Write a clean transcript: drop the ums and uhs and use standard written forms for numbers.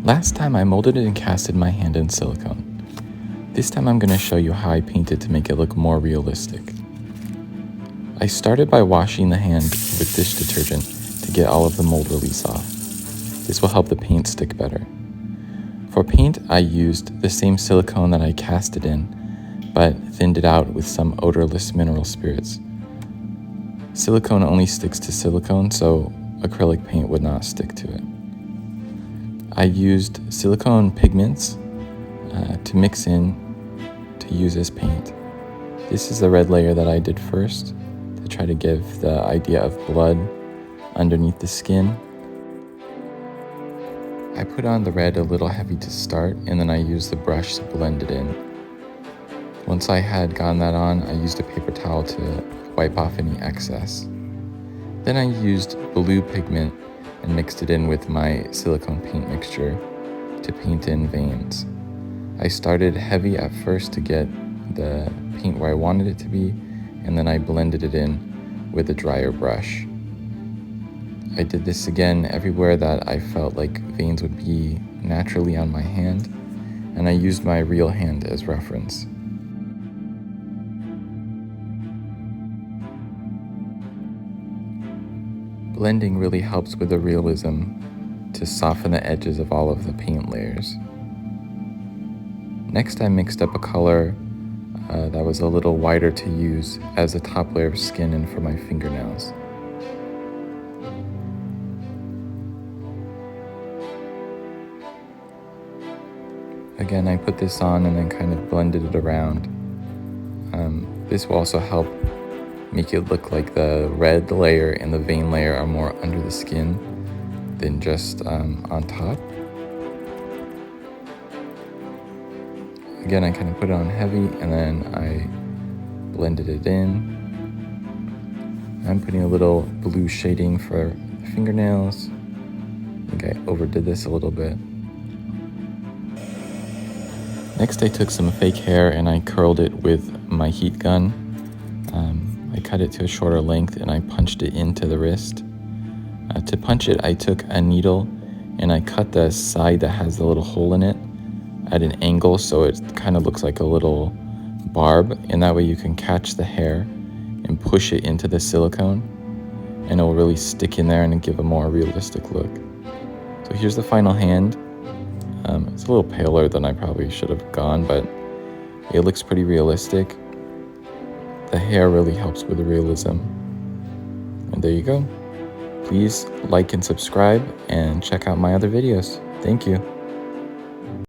Last time I molded and casted my hand in silicone. This time I'm going to show you how I painted to make it look more realistic. I started by washing the hand with dish detergent to get all of the mold release off. This will help the paint stick better. For paint, I used the same silicone that I cast it in, but thinned it out with some odorless mineral spirits. Silicone only sticks to silicone, so acrylic paint would not stick to it. I used silicone pigments to mix in to use as paint. This is the red layer that I did first to try to give the idea of blood underneath the skin. I put on the red a little heavy to start, and then I used the brush to blend it in. Once I had gotten that on, I used a paper towel to wipe off any excess. Then I used blue pigment and mixed it in with my silicone paint mixture to paint in veins. I started heavy at first to get the paint where I wanted it to be, and then I blended it in with a drier brush. I did this again everywhere that I felt like veins would be naturally on my hand, and I used my real hand as reference. Blending really helps with the realism to soften the edges of all of the paint layers. Next, I mixed up a color that was a little whiter to use as a top layer of skin and for my fingernails. Again, I put this on and then kind of blended it around. This will also help make it look like the red layer and the vein layer are more under the skin than just on top. Again, I kind of put it on heavy and then I blended it in. I'm putting a little blue shading for the fingernails. I think I overdid this a little bit. Next, I took some fake hair and I curled it with my heat gun. I cut it to a shorter length and I punched it into the wrist. To punch it, I took a needle and I cut the side that has the little hole in it at an angle so it kind of looks like a little barb, and that way you can catch the hair and push it into the silicone and it will really stick in there and give a more realistic look. So here's the final hand. It's a little paler than I probably should have gone, but it looks pretty realistic. The hair really helps with the realism. And there you go. Please like and subscribe and check out my other videos. Thank you.